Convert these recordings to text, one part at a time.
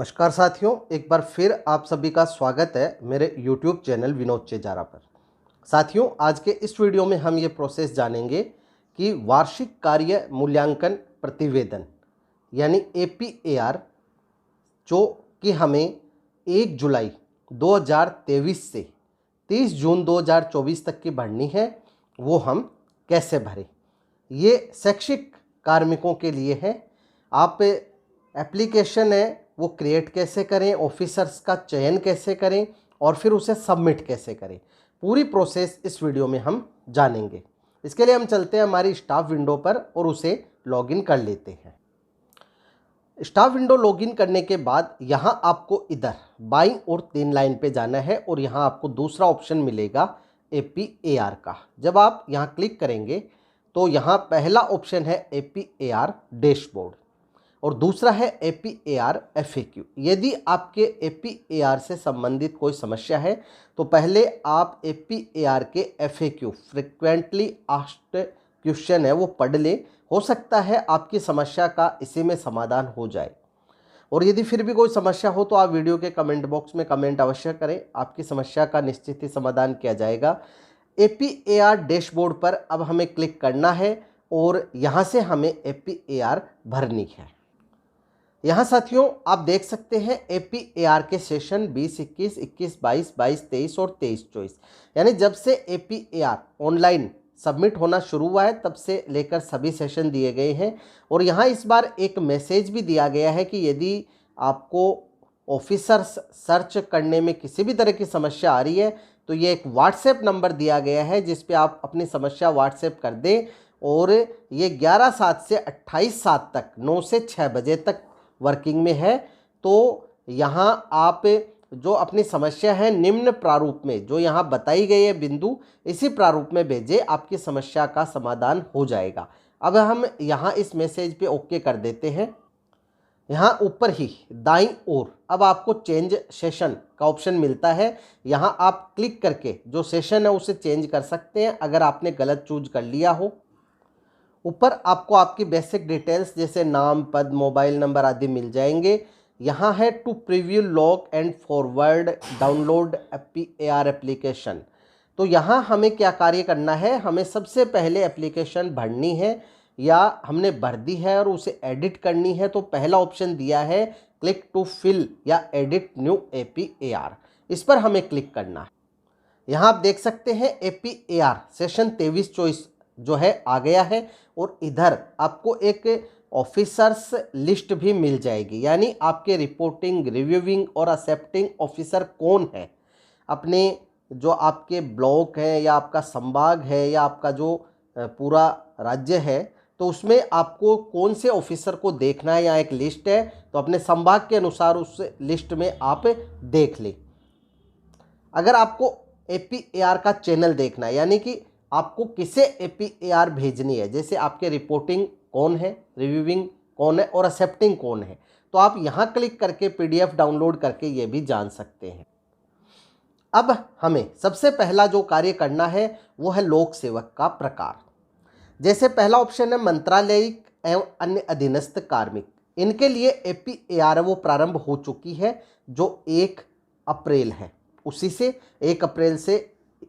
नमस्कार साथियों, एक बार फिर आप सभी का स्वागत है मेरे YouTube चैनल विनोद चेजारा पर। साथियों, आज के इस वीडियो में हम ये प्रोसेस जानेंगे कि वार्षिक कार्य मूल्यांकन प्रतिवेदन यानी APAR जो कि हमें 1 जुलाई 2023 से 30 जून 2024 तक की भरनी है, वो हम कैसे भरें। ये शैक्षिक कार्मिकों के लिए है। आप एप्लीकेशन है वो क्रिएट कैसे करें, ऑफिसर्स का चयन कैसे करें और फिर उसे सबमिट कैसे करें, पूरी प्रोसेस इस वीडियो में हम जानेंगे। इसके लिए हम चलते हैं हमारी स्टाफ विंडो पर और उसे लॉगिन कर लेते हैं। स्टाफ विंडो लॉगिन करने के बाद यहाँ आपको इधर बाईं ओर 3 लाइन पे जाना है और यहाँ आपको दूसरा ऑप्शन मिलेगा APAR का। जब आप यहाँ क्लिक करेंगे तो यहाँ पहला ऑप्शन है APAR डैशबोर्ड और दूसरा है APAR FAQ। यदि आपके APAR से संबंधित कोई समस्या है तो पहले आप APAR के FAQ फ्रिक्वेंटली आस्क्ड क्वेश्चन है वो पढ़ ले, हो सकता है आपकी समस्या का इसी में समाधान हो जाए। और यदि फिर भी कोई समस्या हो तो आप वीडियो के कमेंट बॉक्स में कमेंट अवश्य करें, आपकी समस्या का निश्चित ही समाधान किया जाएगा। APAR डैशबोर्ड पर अब हमें क्लिक करना है और यहाँ से हमें APAR भरनी है। यहाँ साथियों आप देख सकते हैं APAR के सेशन 20, 21, 21, 22, 22, 23 और 23, 24 यानी जब से APAR ऑनलाइन सबमिट होना शुरू हुआ है तब से लेकर सभी सेशन दिए गए हैं। और यहाँ इस बार एक मैसेज भी दिया गया है कि यदि आपको ऑफिसर्स सर्च करने में किसी भी तरह की समस्या आ रही है तो ये एक व्हाट्सएप नंबर दिया गया है जिस पे आप अपनी समस्या व्हाट्सएप कर दें और ये 11/7 से 28/7 तक 9 से 6 बजे तक वर्किंग में है। तो यहाँ आप जो अपनी समस्या है निम्न प्रारूप में जो यहाँ बताई गई है बिंदु, इसी प्रारूप में भेजें, आपकी समस्या का समाधान हो जाएगा। अब हम यहाँ इस मैसेज पे ओके कर देते हैं। यहाँ ऊपर ही दाईं ओर अब आपको चेंज सेशन का ऑप्शन मिलता है। यहाँ आप क्लिक करके जो सेशन है उसे चेंज कर सकते हैं अगर आपने गलत चूज कर लिया हो। ऊपर आपको आपकी बेसिक डिटेल्स जैसे नाम, पद, मोबाइल नंबर आदि मिल जाएंगे। यहाँ है to preview log and forward download APAR application. तो यहाँ हमें क्या कार्य करना है, हमें सबसे पहले एप्लीकेशन भरनी है या हमने भर दी है और उसे एडिट करनी है। तो पहला ऑप्शन दिया है क्लिक टू फिल या एडिट न्यू APAR, इस पर हमें क्लिक करना है। यहाँ आप देख सकते हैं APAR सेशन 23-24 जो है आ गया है और इधर आपको एक ऑफिसर्स लिस्ट भी मिल जाएगी, यानी आपके रिपोर्टिंग, रिव्यूइंग और एक्सेप्टिंग ऑफिसर कौन है। अपने जो आपके ब्लॉक है या आपका संभाग है या आपका जो पूरा राज्य है तो उसमें आपको कौन से ऑफिसर को देखना है, यहाँ एक लिस्ट है तो अपने संभाग के अनुसार उस लिस्ट में आप देख लें। अगर आपको APAR का चैनल देखना है यानी कि आपको किसे APAR भेजनी है, जैसे आपके रिपोर्टिंग कौन है, रिव्यूइंग कौन है और एक्सेप्टिंग कौन है, तो आप यहाँ क्लिक करके PDF डाउनलोड करके ये भी जान सकते हैं। अब हमें सबसे पहला जो कार्य करना है वो है लोक सेवक का प्रकार। जैसे पहला ऑप्शन है मंत्रालयिक एवं अन्य अधीनस्थ कार्मिक, इनके लिए APAR वो प्रारंभ हो चुकी है जो 1 अप्रैल है। उसी से 1 अप्रैल से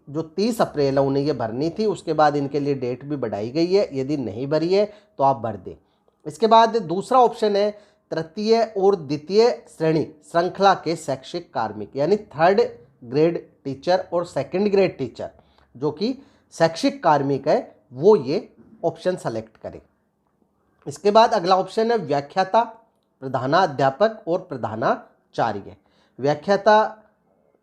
जो 30 अप्रैल है उन्हें ये भरनी थी। उसके बाद इनके लिए डेट भी बढ़ाई गई है, यदि नहीं भरी है तो आप भर दें। इसके बाद दूसरा ऑप्शन है तृतीय और द्वितीय श्रेणी श्रृंखला के शैक्षिक कार्मिक यानी 3rd ग्रेड टीचर और 2nd ग्रेड टीचर जो कि शैक्षिक कार्मिक है, वो ये ऑप्शन सेलेक्ट करें। इसके बाद अगला ऑप्शन है व्याख्याता, प्रधानाध्यापक और प्रधानाचार्य। व्याख्याता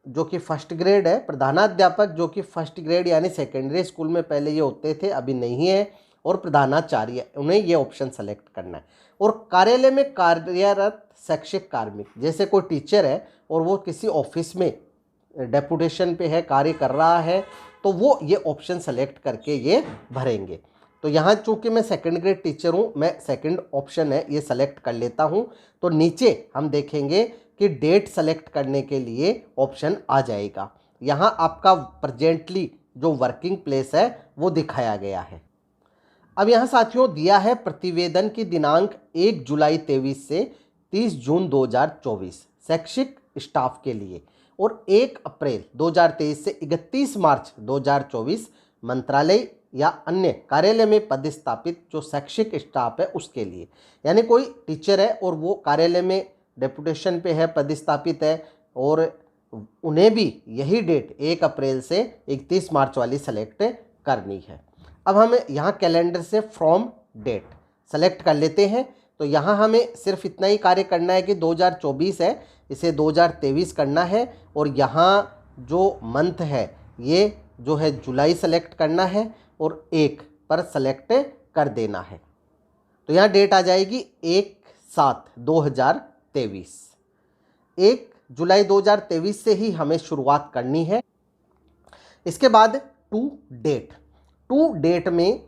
जो कि 1st ग्रेड है, प्रधानाध्यापक जो कि 1st ग्रेड यानी सेकेंडरी स्कूल में पहले ये होते थे, अभी नहीं है, और प्रधानाचार्य, उन्हें ये ऑप्शन सेलेक्ट करना है। और कार्यालय में कार्यरत शैक्षिक कार्मिक, जैसे कोई टीचर है और वो किसी ऑफिस में डेपुटेशन पे है, कार्य कर रहा है, तो वो ये ऑप्शन सेलेक्ट करके ये भरेंगे। तो यहाँ चूँकि मैं 2nd ग्रेड टीचर हूँ, मैं 2nd ऑप्शन है ये सेलेक्ट कर लेता हूँ। तो नीचे हम देखेंगे कि डेट सेलेक्ट करने के लिए ऑप्शन आ जाएगा। यहाँ आपका प्रेजेंटली जो वर्किंग प्लेस है वो दिखाया गया है। अब यहाँ साथियों दिया है प्रतिवेदन की दिनांक 1 जुलाई 23 से 30 जून 2024 शैक्षिक स्टाफ के लिए, और 1 अप्रैल 2023 से 31 मार्च 2024 मंत्रालय या अन्य कार्यालय में पदस्थापित जो शैक्षिक स्टाफ है उसके लिए। यानी कोई टीचर है और वो कार्यालय में डेपुटेशन पे है, पदस्थापित है, और उन्हें भी यही डेट 1 अप्रैल से 31 मार्च वाली सेलेक्ट करनी है। अब हम यहाँ कैलेंडर से फ्रॉम डेट सेलेक्ट कर लेते हैं। तो यहाँ हमें सिर्फ इतना ही कार्य करना है कि 2024 है, इसे 2023 करना है, और यहाँ जो मंथ है ये जो है जुलाई सेलेक्ट करना है और 1 पर सेलेक्ट कर देना है। तो यहाँ डेट आ जाएगी 1/7/2023। 1 जुलाई 2023 से ही हमें शुरुआत करनी है। इसके बाद टू डेट में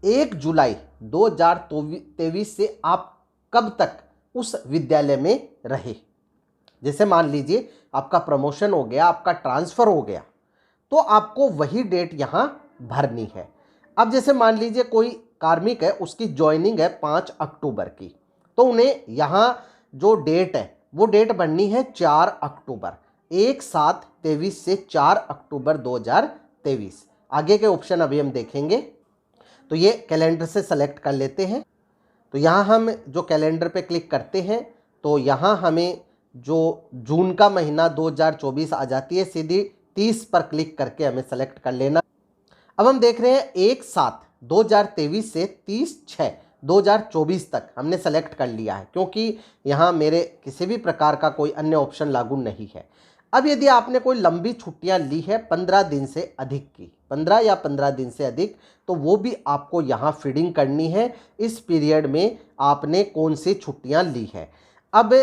1 जुलाई 2023 से आप कब तक उस विद्यालय में रहे। जैसे मान लीजिए आपका प्रमोशन हो गया, आपका ट्रांसफ़र हो गया, तो आपको वही डेट यहाँ भरनी है। अब जैसे मान लीजिए कोई कार्मिक है, उसकी ज्वाइनिंग है 5 अक्टूबर की, तो उन्हें यहाँ जो डेट है वो डेट बननी है 4 अक्टूबर, 1/7/23 से 4 अक्टूबर 2023। आगे के ऑप्शन अभी हम देखेंगे। तो ये कैलेंडर से सेलेक्ट कर लेते हैं। तो यहाँ हम जो कैलेंडर पे क्लिक करते हैं तो यहाँ हमें जो जून का महीना 2024 आ जाती है, सीधी 30 पर क्लिक करके हमें सेलेक्ट कर लेना। अब हम देख रहे हैं 1/7/2023 से 30/6/2024 तक हमने सेलेक्ट कर लिया है, क्योंकि यहाँ मेरे किसी भी प्रकार का कोई अन्य ऑप्शन लागू नहीं है। अब यदि आपने कोई लंबी छुट्टियां ली है 15 दिन से अधिक की, 15 या 15 दिन से अधिक, तो वो भी आपको यहाँ फीडिंग करनी है इस पीरियड में आपने कौन सी छुट्टियां ली है। अब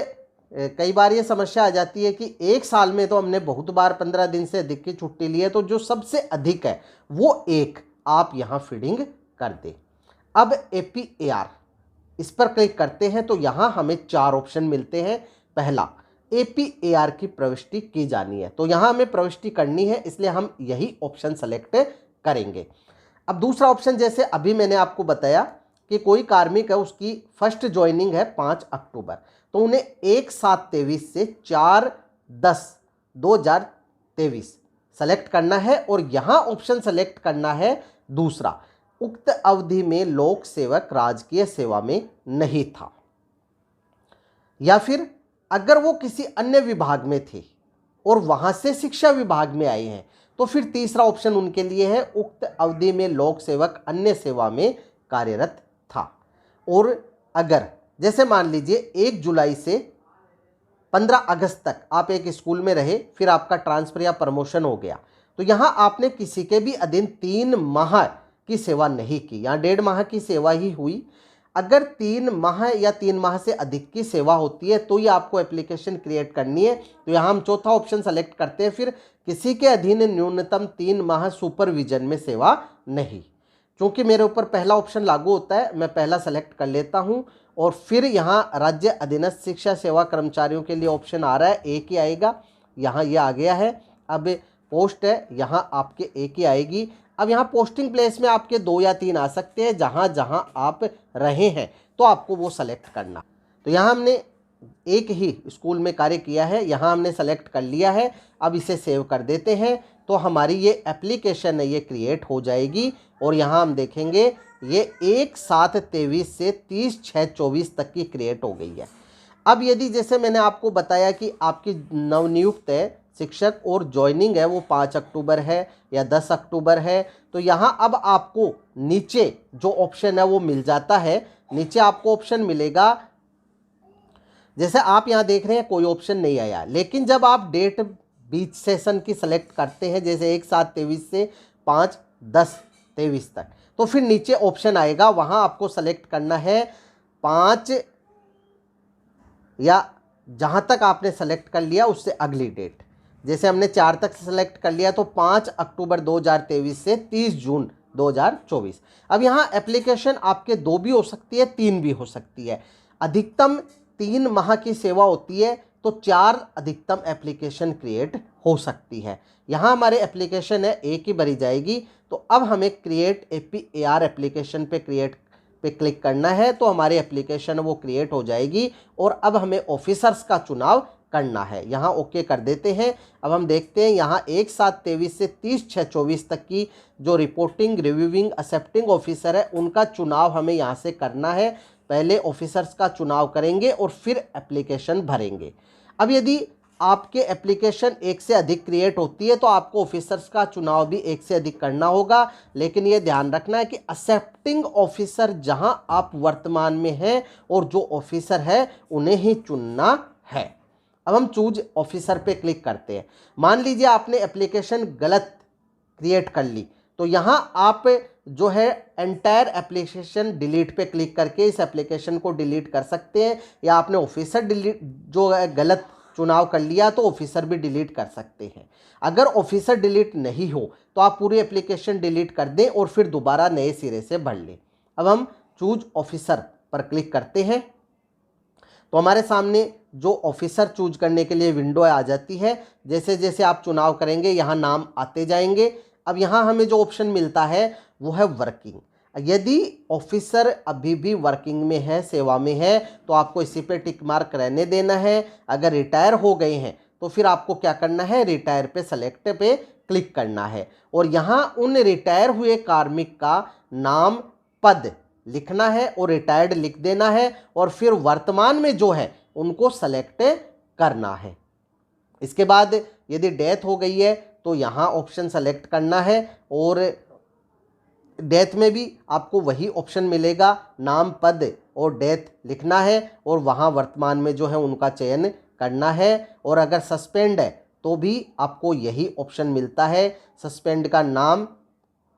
कई बार ये समस्या आ जाती है कि एक साल में तो हमने बहुत बार 15 दिन से अधिक की छुट्टी ली है, तो जो सबसे अधिक है वो 1 आप यहाँ फीडिंग कर दें। अब APAR इस पर क्लिक करते हैं तो यहाँ हमें 4 ऑप्शन मिलते हैं। पहला, APAR की प्रविष्टि की जानी है, तो यहाँ हमें प्रविष्टि करनी है, इसलिए हम यही ऑप्शन सेलेक्ट करेंगे। अब दूसरा ऑप्शन, जैसे अभी मैंने आपको बताया कि कोई कार्मिक है उसकी फर्स्ट ज्वाइनिंग है 5 अक्टूबर, तो उन्हें 1/7/23 से 4/10/2023 सेलेक्ट करना है, और यहाँ ऑप्शन सेलेक्ट करना है दूसरा, उक्त अवधि में लोक सेवक राजकीय सेवा में नहीं था, या फिर अगर वो किसी अन्य विभाग में थे और वहां से शिक्षा विभाग में आए हैं तो फिर तीसरा ऑप्शन उनके लिए है, उक्त अवधि में लोक सेवक अन्य सेवा में कार्यरत था। और अगर जैसे मान लीजिए 1 जुलाई से 15 अगस्त तक आप एक स्कूल में रहे, फिर आपका ट्रांसफर या प्रमोशन हो गया, तो यहाँ आपने किसी के भी अधीन 3 माह की सेवा नहीं की, यहाँ 1.5 माह की सेवा ही हुई। अगर 3 माह या 3 माह से अधिक की सेवा होती है तो ये आपको एप्लीकेशन क्रिएट करनी है। तो यहाँ हम चौथा ऑप्शन सेलेक्ट करते हैं, फिर किसी के अधीन न्यूनतम 3 माह सुपरविजन में सेवा नहीं। क्योंकि मेरे ऊपर पहला ऑप्शन लागू होता है, मैं पहला सेलेक्ट कर लेता हूँ, और फिर यहाँ राज्य अधीनस्थ शिक्षा सेवा कर्मचारियों के लिए ऑप्शन आ रहा है, एक ही आएगा, यहाँ ये आ गया है। अब पोस्ट है, यहाँ आपके एक ही आएगी। अब यहाँ पोस्टिंग प्लेस में आपके 2 या 3 आ सकते हैं, जहाँ जहाँ आप रहे हैं तो आपको वो सेलेक्ट करना। तो यहाँ हमने एक ही स्कूल में कार्य किया है, यहाँ हमने सेलेक्ट कर लिया है। अब इसे सेव कर देते हैं तो हमारी ये एप्लीकेशन है ये क्रिएट हो जाएगी, और यहाँ हम देखेंगे ये 1/7/23 से 30/6/24 तक की क्रिएट हो गई है। अब यदि जैसे मैंने आपको बताया कि आपकी नवनियुक्त है शिक्षक और ज्वाइनिंग है वो 5 अक्टूबर है या 10 अक्टूबर है, तो यहाँ अब आपको नीचे जो ऑप्शन है वो मिल जाता है। नीचे आपको ऑप्शन मिलेगा, जैसे आप यहाँ देख रहे हैं कोई ऑप्शन नहीं आया, लेकिन जब आप डेट बीच सेशन की सेलेक्ट करते हैं, जैसे 1/7/23 से 5/10/23 तक, तो फिर नीचे ऑप्शन आएगा, वहाँ आपको सेलेक्ट करना है 5 या जहाँ तक आपने सेलेक्ट कर लिया उससे अगली डेट। जैसे हमने 4 तक सेलेक्ट कर लिया तो 5 अक्टूबर 2023 से 30 जून 2024। अब यहाँ एप्लीकेशन आपके 2 भी हो सकती है, 3 भी हो सकती है। अधिकतम 3 माह की सेवा होती है तो 4 अधिकतम एप्लीकेशन क्रिएट हो सकती है। यहाँ हमारे एप्लीकेशन है एक ही भरी जाएगी। तो अब हमें क्रिएट APAR एप्लीकेशन पे क्लिक पे क्लिक करना है तो हमारी एप्लीकेशन वो क्रिएट हो जाएगी और अब हमें ऑफिसर्स का चुनाव करना है। यहाँ ओके कर देते हैं। अब हम देखते हैं यहाँ 1/7/23 से 30/6/24 तक की जो रिपोर्टिंग, रिव्यूइंग, एक्सेप्टिंग ऑफिसर है उनका चुनाव हमें यहाँ से करना है। पहले ऑफिसर्स का चुनाव करेंगे और फिर एप्लीकेशन भरेंगे। अब यदि आपके एप्लीकेशन एक से अधिक क्रिएट होती है तो आपको ऑफिसर्स का चुनाव भी एक से अधिक करना होगा, लेकिन ये ध्यान रखना है कि एक्सेप्टिंग ऑफिसर जहां आप वर्तमान में हैं और जो ऑफिसर है उन्हें ही चुनना है। अब हम चूज ऑफिसर पे क्लिक करते हैं। मान लीजिए आपने एप्लीकेशन गलत क्रिएट कर ली तो यहाँ आप जो है एंटायर एप्लीकेशन डिलीट पे क्लिक करके इस एप्लीकेशन को डिलीट कर सकते हैं, या आपने ऑफिसर डिलीट जो है गलत चुनाव कर लिया तो ऑफिसर भी डिलीट कर सकते हैं। अगर ऑफिसर डिलीट नहीं हो तो आप पूरी एप्लीकेशन डिलीट कर दें और फिर दोबारा नए सिरे से भर लें। अब हम चूज ऑफिसर पर क्लिक करते हैं तो हमारे सामने जो ऑफिसर चूज करने के लिए विंडो आ जाती है। जैसे जैसे आप चुनाव करेंगे यहाँ नाम आते जाएंगे। अब यहाँ हमें जो ऑप्शन मिलता है वो है वर्किंग। यदि ऑफिसर अभी भी वर्किंग में है, सेवा में है, तो आपको इसी पे टिक मार्क रहने देना है। अगर रिटायर हो गए हैं तो फिर आपको क्या करना है, रिटायर पे सेलेक्ट पे क्लिक करना है और यहाँ उन रिटायर हुए कार्मिक का नाम, पद लिखना है और रिटायर्ड लिख देना है और फिर वर्तमान में जो है उनको सेलेक्ट करना है। इसके बाद यदि डेथ हो गई है तो यहाँ ऑप्शन सेलेक्ट करना है और डेथ में भी आपको वही ऑप्शन मिलेगा, नाम, पद और डेथ लिखना है और वहाँ वर्तमान में जो है उनका चयन करना है। और अगर सस्पेंड है तो भी आपको यही ऑप्शन मिलता है, सस्पेंड का नाम,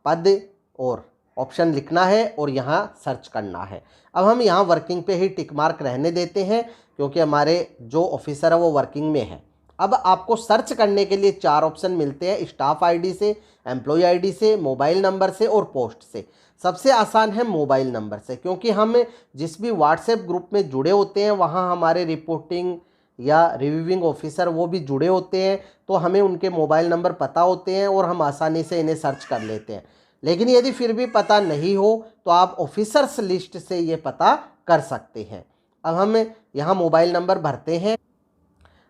पद और ऑप्शन लिखना है और यहाँ सर्च करना है। अब हम यहाँ वर्किंग पे ही टिक मार्क रहने देते हैं क्योंकि हमारे जो ऑफिसर है वो वर्किंग में है। अब आपको सर्च करने के लिए 4 ऑप्शन मिलते हैं, स्टाफ आईडी से, एम्प्लॉय आईडी से, मोबाइल नंबर से और पोस्ट से। सबसे आसान है मोबाइल नंबर से, क्योंकि हम जिस भी व्हाट्सएप ग्रुप में जुड़े होते हैं वहाँ हमारे रिपोर्टिंग या रिव्यूइंग ऑफिसर वो भी जुड़े होते हैं, तो हमें उनके मोबाइल नंबर पता होते हैं और हम आसानी से इन्हें सर्च कर लेते हैं। लेकिन यदि फिर भी पता नहीं हो तो आप ऑफिसर्स लिस्ट से ये पता कर सकते हैं। अब हम यहाँ मोबाइल नंबर भरते हैं।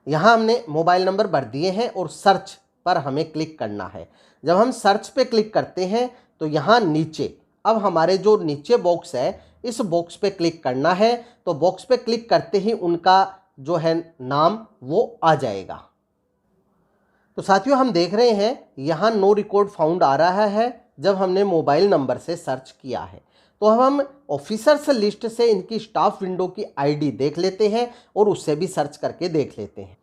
यहाँ हमने मोबाइल नंबर भर दिए हैं और सर्च पर हमें क्लिक करना है। जब हम सर्च पे क्लिक करते हैं तो यहाँ नीचे अब हमारे जो नीचे बॉक्स है इस बॉक्स पे क्लिक करना है। तो बॉक्स पे क्लिक करते ही उनका जो है नाम वो आ जाएगा। तो साथियों हम देख रहे हैं यहाँ नो रिकॉर्ड फाउंड आ रहा है जब हमने मोबाइल नंबर से सर्च किया है। तो अब हम ऑफिसर्स लिस्ट से इनकी स्टाफ विंडो की आईडी देख लेते हैं और उससे भी सर्च करके देख लेते हैं।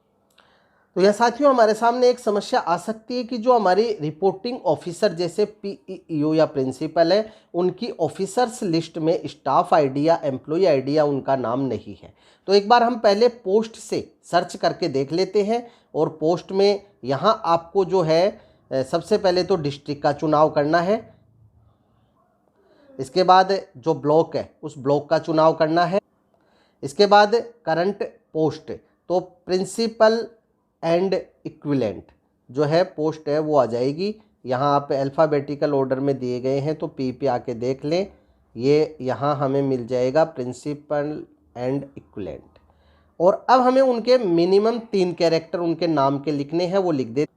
तो यह साथियों हमारे सामने एक समस्या आ सकती है कि जो हमारी रिपोर्टिंग ऑफिसर जैसे पीईओ या प्रिंसिपल है उनकी ऑफिसर्स लिस्ट में स्टाफ आईडी या एम्प्लॉय आईडी या उनका नाम नहीं है। तो एक बार हम पहले पोस्ट से सर्च करके देख लेते हैं और पोस्ट में यहाँ आपको जो है सबसे पहले तो डिस्ट्रिक्ट का चुनाव करना है। इसके बाद जो ब्लॉक है उस ब्लॉक का चुनाव करना है। इसके बाद करंट पोस्ट, तो प्रिंसिपल एंड इक्विवेलेंट जो है पोस्ट है वो आ जाएगी। यहाँ आप अल्फ़ाबेटिकल ऑर्डर में दिए गए हैं तो पी पे आके देख लें, ये यहाँ हमें मिल जाएगा प्रिंसिपल एंड इक्विवेलेंट। और अब हमें उनके मिनिमम 3 कैरेक्टर उनके नाम के लिखने हैं, वो लिख दे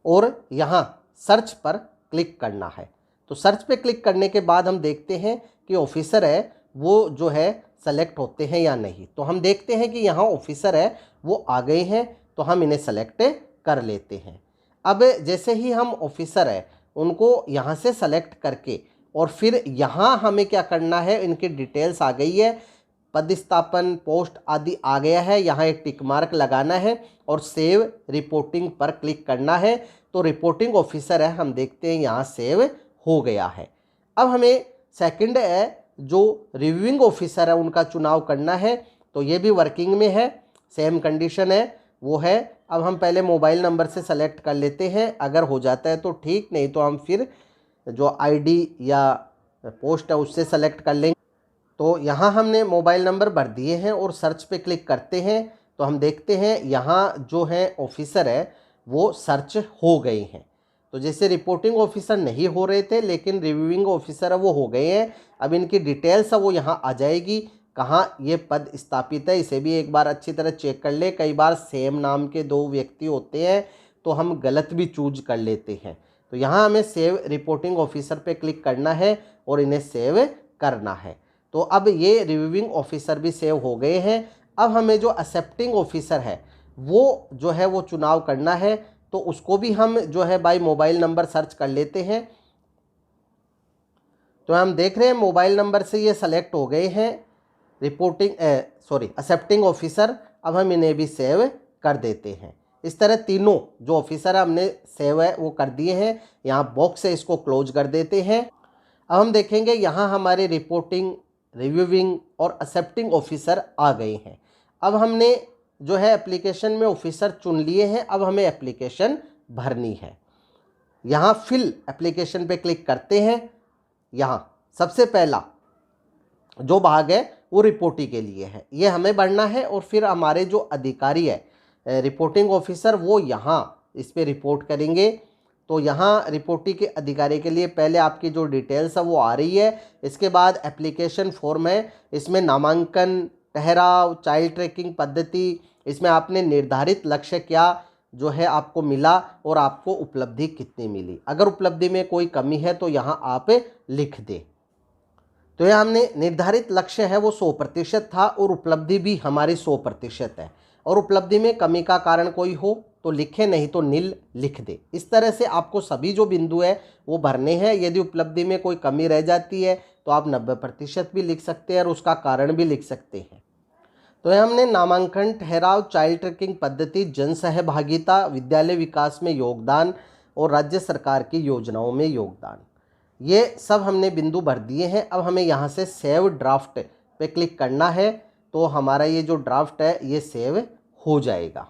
और यहाँ सर्च पर क्लिक करना है। तो सर्च पे क्लिक करने के बाद हम देखते हैं कि ऑफिसर है वो जो है सेलेक्ट होते हैं या नहीं। तो हम देखते हैं कि यहाँ ऑफिसर है वो आ गए हैं, तो हम इन्हें सेलेक्ट कर लेते हैं। अब जैसे ही हम ऑफिसर है उनको यहाँ से सेलेक्ट करके और फिर यहाँ हमें क्या करना है, इनकी डिटेल्स आ गई है, पदस्थापन, पोस्ट आदि आ गया है। यहाँ एक टिक मार्क लगाना है और सेव रिपोर्टिंग पर क्लिक करना है। तो रिपोर्टिंग ऑफिसर है हम देखते हैं यहाँ सेव हो गया है। अब हमें सेकंड है जो रिव्यूइंग ऑफिसर है उनका चुनाव करना है। तो ये भी वर्किंग में है, सेम कंडीशन है वो है। अब हम पहले मोबाइल नंबर से सेलेक्ट कर लेते हैं, अगर हो जाता है तो ठीक, नहीं तो हम फिर जो आईडी या पोस्ट है उससे सेलेक्ट कर लेंगे। तो यहाँ हमने मोबाइल नंबर भर दिए हैं और सर्च पे क्लिक करते हैं तो हम देखते हैं यहाँ जो है ऑफिसर है वो सर्च हो गए हैं। तो जैसे रिपोर्टिंग ऑफिसर नहीं हो रहे थे लेकिन रिव्यूइंग ऑफिसर वो हो गए हैं। अब इनकी डिटेल्स वो यहाँ आ जाएगी, कहाँ ये पद स्थापित है, इसे भी एक बार अच्छी तरह चेक कर ले। कई बार सेम नाम के दो व्यक्ति होते हैं तो हम गलत भी चूज कर लेते हैं। तो यहाँ हमें सेव रिपोर्टिंग ऑफिसर पे क्लिक करना है और इन्हें सेव करना है। तो अब ये रिव्यूइंग ऑफिसर भी सेव हो गए हैं। अब हमें जो एक्सेप्टिंग ऑफिसर है वो जो है वो चुनाव करना है, तो उसको भी हम जो है बाय मोबाइल नंबर सर्च कर लेते हैं। तो हम देख रहे हैं मोबाइल नंबर से ये सेलेक्ट हो गए हैं एक्सेप्टिंग ऑफिसर। अब हम इन्हें भी सेव कर देते हैं। इस तरह तीनों जो ऑफिसर हमने सेव है वो कर दिए हैं। यहाँ बॉक्स है, इसको क्लोज कर देते हैं। अब हम देखेंगे यहाँ हमारे रिपोर्टिंग, रिव्यूइंग और एक्सेप्टिंग ऑफिसर आ गए हैं। अब हमने जो है एप्लीकेशन में ऑफिसर चुन लिए हैं। अब हमें एप्लीकेशन भरनी है। यहाँ फिल एप्लीकेशन पे क्लिक करते हैं। यहाँ सबसे पहला जो भाग है वो रिपोर्टी के लिए है, ये हमें भरना है। और फिर हमारे जो अधिकारी है रिपोर्टिंग ऑफिसर वो यहाँ इस पर रिपोर्ट करेंगे। तो यहाँ रिपोर्टी के अधिकारी के लिए पहले आपकी जो डिटेल्स है वो आ रही है। इसके बाद एप्लीकेशन फॉर्म है, इसमें नामांकन, ठहराव, चाइल्ड ट्रैकिंग पद्धति, इसमें आपने निर्धारित लक्ष्य क्या जो है आपको मिला और आपको उपलब्धि कितनी मिली। अगर उपलब्धि में कोई कमी है तो यहाँ आप लिख दें। तो यह हमने निर्धारित लक्ष्य है वो 100% था और उपलब्धि भी हमारी 100% है। और उपलब्धि में कमी का कारण कोई हो तो लिखे, नहीं तो नील लिख दे। इस तरह से आपको सभी जो बिंदु है वो भरने हैं। यदि उपलब्धि में कोई कमी रह जाती है तो आप 90% भी लिख सकते हैं और उसका कारण भी लिख सकते हैं। तो यह हमने नामांकन, ठहराव, चाइल्ड ट्रैकिंग पद्धति, जन सहभागिता, विद्यालय विकास में योगदान और राज्य सरकार की योजनाओं में योगदान, ये सब हमने बिंदु भर दिए हैं। अब हमें यहाँ से सेव ड्राफ्ट पे क्लिक करना है, तो हमारा ये जो ड्राफ्ट है ये सेव हो जाएगा।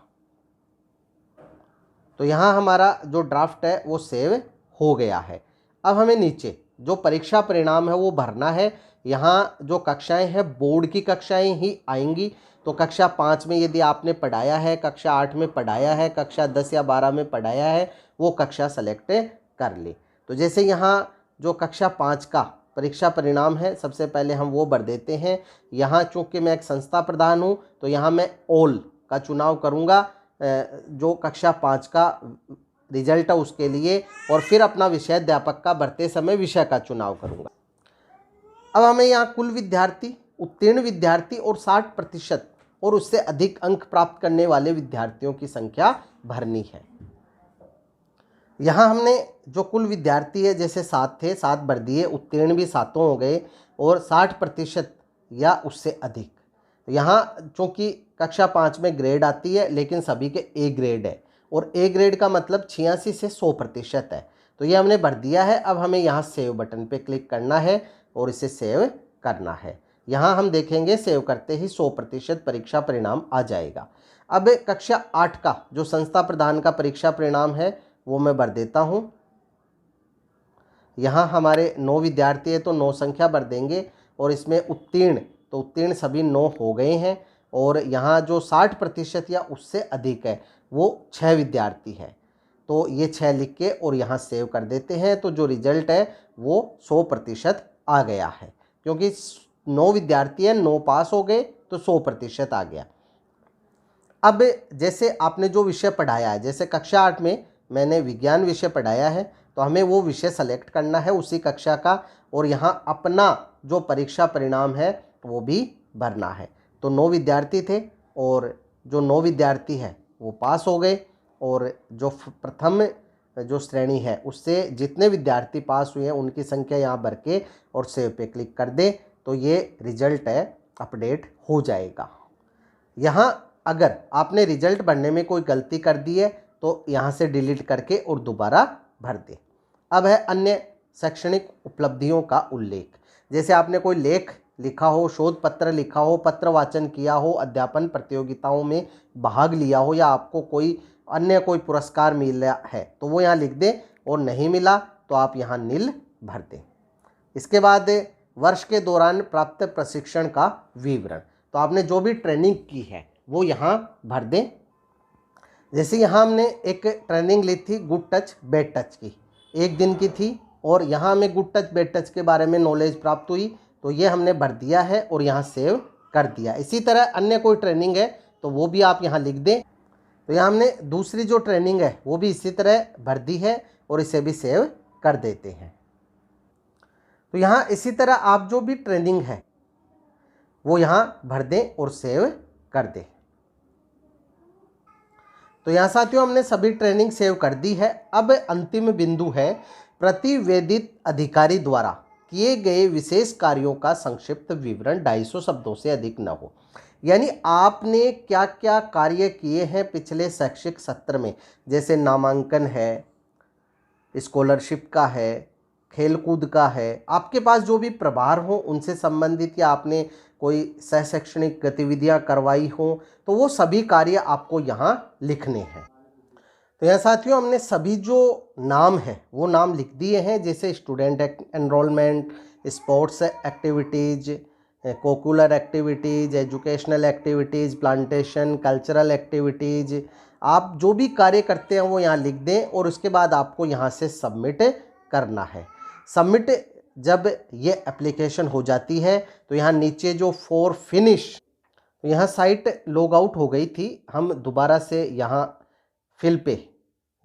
तो यहाँ हमारा जो ड्राफ्ट है वो सेव हो गया है। अब हमें नीचे जो परीक्षा परिणाम है वो भरना है। यहाँ जो कक्षाएं हैं बोर्ड की कक्षाएं ही आएंगी। तो कक्षा 5 में यदि आपने पढ़ाया है, कक्षा 8 में पढ़ाया है, कक्षा 10 या 12 में पढ़ाया है, वो कक्षा सेलेक्ट कर ले। तो जैसे यहाँ जो कक्षा 5 का परीक्षा परिणाम है सबसे पहले हम वो भर देते हैं। यहाँ चूँकि मैं एक संस्था प्रधान हूँ तो यहाँ मैं ऑल का चुनाव करूँगा, जो कक्षा 5 का रिजल्ट है उसके लिए, और फिर अपना विषय अध्यापक का भरते समय विषय का चुनाव करूँगा। अब हमें यहाँ कुल विद्यार्थी, उत्तीर्ण विद्यार्थी और 60% और उससे अधिक अंक प्राप्त करने वाले विद्यार्थियों की संख्या भरनी है। यहाँ हमने जो कुल विद्यार्थी है जैसे 7 थे, 7 भर दिए, उत्तीर्ण भी 7 हो गए और 60% या उससे अधिक। यहाँ चूँकि कक्षा 5 में ग्रेड आती है लेकिन सभी के ए ग्रेड है और ए ग्रेड का मतलब 86 से 100% है। तो ये हमने भर दिया है। अब हमें यहाँ सेव बटन पे क्लिक करना है और इसे सेव करना है। यहाँ हम देखेंगे सेव करते ही 100% परीक्षा परिणाम आ जाएगा। अब कक्षा 8 का जो संस्था प्रधान का परीक्षा परिणाम है वो मैं भर देता हूँ। यहाँ हमारे 9 विद्यार्थी है तो 9 संख्या भर देंगे और इसमें उत्तीर्ण, तो उत्तीर्ण सभी 9 हो गए हैं। और यहाँ जो 60% या उससे अधिक है वो 6 विद्यार्थी है, तो ये 6 लिख के और यहाँ सेव कर देते हैं। तो जो रिजल्ट है वो 100% आ गया है, क्योंकि 9 विद्यार्थी हैं, 9 पास हो गए तो 100% आ गया। अब जैसे आपने जो विषय पढ़ाया है, जैसे कक्षा 8 में मैंने विज्ञान विषय पढ़ाया है तो हमें वो विषय सेलेक्ट करना है उसी कक्षा का, और यहाँ अपना जो परीक्षा परिणाम है वो भी भरना है। तो 9 विद्यार्थी थे और जो 9 विद्यार्थी हैं वो पास हो गए, और जो प्रथम जो श्रेणी है उससे जितने विद्यार्थी पास हुए हैं उनकी संख्या यहाँ भर के और सेव पे क्लिक कर दे तो ये रिजल्ट है अपडेट हो जाएगा। यहाँ अगर आपने रिजल्ट भरने में कोई गलती कर दी है तो यहाँ से डिलीट करके और दोबारा भर दे। अब है अन्य शैक्षणिक उपलब्धियों का उल्लेख। जैसे आपने कोई लेख लिखा हो, शोध पत्र लिखा हो, पत्र वाचन किया हो, अध्यापन प्रतियोगिताओं में भाग लिया हो, या आपको कोई अन्य कोई पुरस्कार मिला है तो वो यहाँ लिख दें, और नहीं मिला तो आप यहाँ नील भर दें। इसके बाद वर्ष के दौरान प्राप्त प्रशिक्षण का विवरण, तो आपने जो भी ट्रेनिंग की है वो यहाँ भर दें। जैसे यहाँ हमने एक ट्रेनिंग ली थी गुड टच बैड टच की, 1 दिन की थी, और यहाँ हमें गुड टच बैड टच के बारे में नॉलेज प्राप्त हुई, तो ये हमने भर दिया है और यहाँ सेव कर दिया। इसी तरह अन्य कोई ट्रेनिंग है तो वो भी आप यहाँ लिख दें। तो यहाँ हमने दूसरी जो ट्रेनिंग है वो भी इसी तरह भर दी है और इसे भी सेव कर देते हैं। तो यहाँ इसी तरह आप जो भी ट्रेनिंग है वो यहाँ भर दें और सेव कर दें। तो यहाँ साथियों हमने सभी ट्रेनिंग सेव कर दी है। अब अंतिम बिंदु है प्रतिवेदित अधिकारी द्वारा किए गए विशेष कार्यों का संक्षिप्त विवरण 250 शब्दों से अधिक न हो। यानी आपने क्या क्या कार्य किए हैं पिछले शैक्षिक सत्र में, जैसे नामांकन है, स्कॉलरशिप का है, खेलकूद का है, आपके पास जो भी प्रभार हो उनसे संबंधित, या आपने कोई सह शैक्षणिक गतिविधियां करवाई हो, तो वो सभी कार्य आपको यहाँ लिखने हैं। तो यहाँ साथियों हमने सभी जो नाम है वो नाम लिख दिए हैं, जैसे student enrolment, sports activities, cocurricular activities, educational activities, plantation, cultural activities, आप जो भी कार्य करते हैं वो यहाँ लिख दें और उसके बाद आपको यहाँ से सबमिट करना है। सबमिट जब ये एप्लीकेशन हो जाती है तो यहाँ नीचे जो फॉर फिनिश, तो यहाँ साइट लॉग आउट हो गई थी, हम दोबारा से यहाँ फिल पे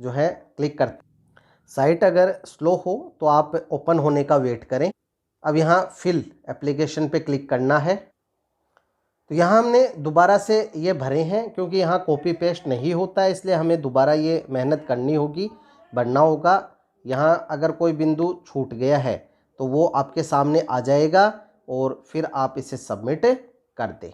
जो है क्लिक करते। साइट अगर स्लो हो तो आप ओपन होने का वेट करें। अब यहाँ फिल एप्लीकेशन पे क्लिक करना है। तो यहाँ हमने दोबारा से ये भरे हैं, क्योंकि यहाँ कॉपी पेस्ट नहीं होता है, इसलिए हमें दोबारा ये मेहनत करनी होगी, भरना होगा। यहाँ अगर कोई बिंदु छूट गया है तो वो आपके सामने आ जाएगा और फिर आप इसे सबमिट कर दें।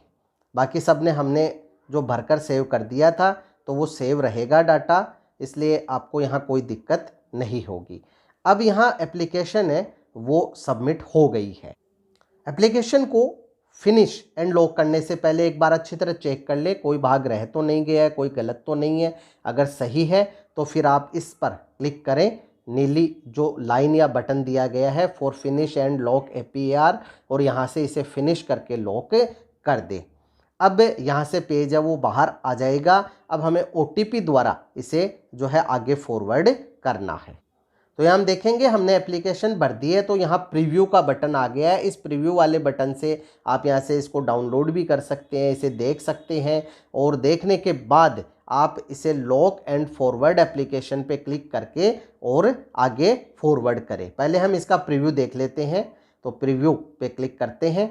बाकी सब ने हमने जो भरकर सेव कर दिया था तो वो सेव रहेगा डाटा, इसलिए आपको यहाँ कोई दिक्कत नहीं होगी। अब यहाँ एप्लीकेशन है वो सबमिट हो गई है। एप्लीकेशन को फिनिश एंड लॉक करने से पहले एक बार अच्छी तरह चेक कर ले, कोई भाग रह तो नहीं गया है, कोई गलत तो नहीं है। अगर सही है तो फिर आप इस पर क्लिक करें, नीली जो लाइन या बटन दिया गया है for finish and lock APAR, और यहाँ से इसे फिनिश करके लॉक कर दे। अब यहाँ से पेज है वो बाहर आ जाएगा। अब हमें OTP द्वारा इसे जो है आगे फॉरवर्ड करना है। तो यहाँ हम देखेंगे हमने एप्लीकेशन भर दी है, तो यहाँ प्रीव्यू का बटन आ गया है। इस प्रीव्यू वाले बटन से आप यहाँ से इसको डाउनलोड भी कर सकते हैं, इसे देख सकते हैं, और देखने के बाद आप इसे लॉक एंड फॉरवर्ड एप्लीकेशन पे क्लिक करके और आगे फॉरवर्ड करें। पहले हम इसका प्रीव्यू देख लेते हैं। तो प्रीव्यू पे क्लिक करते हैं।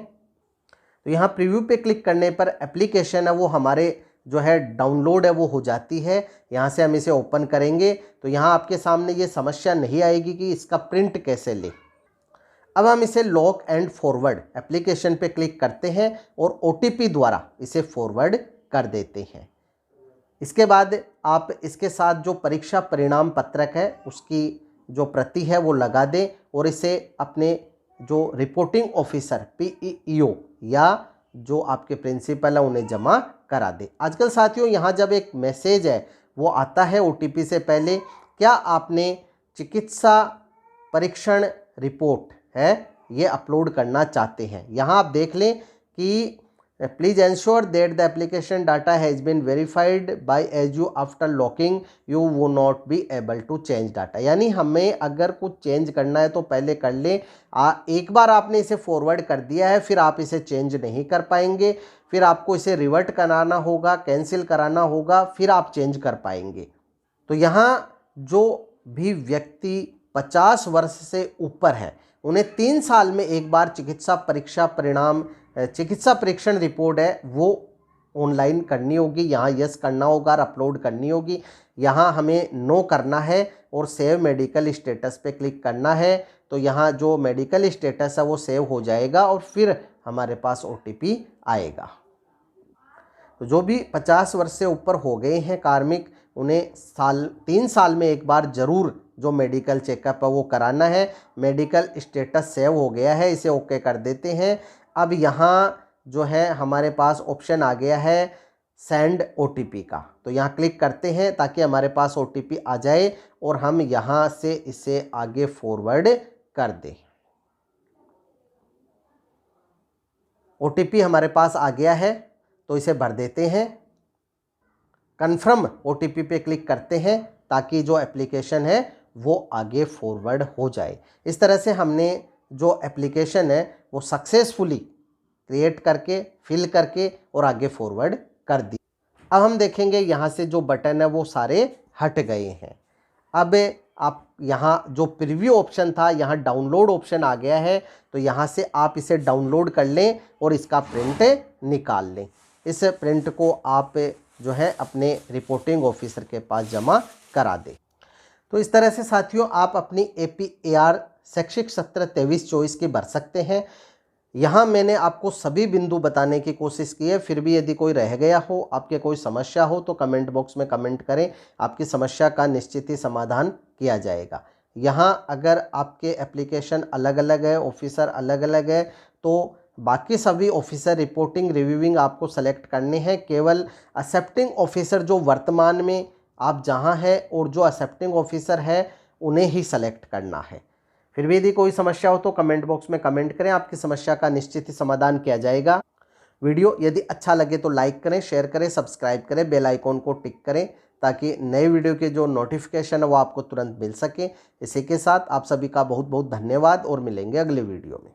तो यहाँ प्रीव्यू पे क्लिक करने पर एप्लीकेशन है वो हमारे जो है डाउनलोड है वो हो जाती है। यहाँ से हम इसे ओपन करेंगे तो यहाँ आपके सामने ये समस्या नहीं आएगी कि इसका प्रिंट कैसे लें। अब हम इसे लॉक एंड फॉरवर्ड एप्लीकेशन पे क्लिक करते हैं और OTP द्वारा इसे फॉरवर्ड कर देते हैं। इसके बाद आप इसके साथ जो परीक्षा परिणाम पत्रक है उसकी जो प्रति है वो लगा दें और इसे अपने जो रिपोर्टिंग ऑफिसर PEO या जो आपके प्रिंसिपल है उन्हें जमा करा दे। आजकल साथियों यहाँ जब एक मैसेज है वो आता है OTP से पहले, क्या आपने चिकित्सा परीक्षण रिपोर्ट है ये अपलोड करना चाहते हैं। यहाँ आप देख लें कि please ensure that the application data has been verified by as you after locking you would not be able to change data. यानी हमें अगर कुछ चेंज करना है तो पहले कर लें। एक बार आपने इसे फॉरवर्ड कर दिया है फिर आप इसे चेंज नहीं कर पाएंगे, फिर आपको इसे रिवर्ट कराना होगा, कैंसिल कराना होगा, फिर आप चेंज कर पाएंगे। तो यहाँ जो भी व्यक्ति 50 वर्ष से ऊपर है उन्हें 3 साल में एक बार चिकित्सा परीक्षण रिपोर्ट है वो ऑनलाइन करनी होगी। यहाँ यस करना होगा और अपलोड करनी होगी। यहाँ हमें नो करना है और सेव मेडिकल स्टेटस पे क्लिक करना है। तो यहाँ जो मेडिकल स्टेटस है वो सेव हो जाएगा और फिर हमारे पास OTP आएगा। तो जो भी 50 वर्ष से ऊपर हो गए हैं कार्मिक उन्हें 3 साल में एक बार ज़रूर जो मेडिकल चेकअप है वो कराना है। मेडिकल स्टेटस सेव हो गया है, इसे ओके कर देते हैं। अब यहाँ जो है हमारे पास ऑप्शन आ गया है सेंड OTP का, तो यहाँ क्लिक करते हैं ताकि हमारे पास OTP आ जाए और हम यहाँ से इसे आगे फॉरवर्ड कर दें। OTP हमारे पास आ गया है तो इसे भर देते हैं। कन्फर्म OTP पे क्लिक करते हैं ताकि जो एप्लीकेशन है वो आगे फॉरवर्ड हो जाए। इस तरह से हमने जो एप्लीकेशन है वो सक्सेसफुली क्रिएट करके, फिल करके और आगे फॉरवर्ड कर दी। अब हम देखेंगे यहाँ से जो बटन है वो सारे हट गए हैं। अब आप यहाँ जो प्रीव्यू ऑप्शन था, यहाँ डाउनलोड ऑप्शन आ गया है, तो यहाँ से आप इसे डाउनलोड कर लें और इसका प्रिंट निकाल लें। इस प्रिंट को आप जो है अपने रिपोर्टिंग ऑफिसर के पास जमा करा दें। तो इस तरह से साथियों आप अपनी APAR शैक्षिक सत्र 23-24 की भर सकते हैं। यहाँ मैंने आपको सभी बिंदु बताने की कोशिश की है, फिर भी यदि कोई रह गया हो, आपके कोई समस्या हो तो कमेंट बॉक्स में कमेंट करें, आपकी समस्या का निश्चित ही समाधान किया जाएगा। यहाँ अगर आपके एप्लीकेशन अलग अलग है, ऑफिसर अलग अलग है, तो बाकी सभी ऑफिसर रिपोर्टिंग रिव्यूइंग आपको सेलेक्ट करने हैं। केवल एक्सेप्टिंग ऑफिसर जो वर्तमान में आप जहाँ हैं और जो एक्सेप्टिंग ऑफिसर है उन्हें ही सेलेक्ट करना है। फिर भी यदि कोई समस्या हो तो कमेंट बॉक्स में कमेंट करें, आपकी समस्या का निश्चित ही समाधान किया जाएगा। वीडियो यदि अच्छा लगे तो लाइक करें, शेयर करें, सब्सक्राइब करें, बेल आइकॉन को टिक करें ताकि नए वीडियो के जो नोटिफिकेशन है वो आपको तुरंत मिल सके। इसी के साथ आप सभी का बहुत बहुत धन्यवाद और मिलेंगे अगले वीडियो में।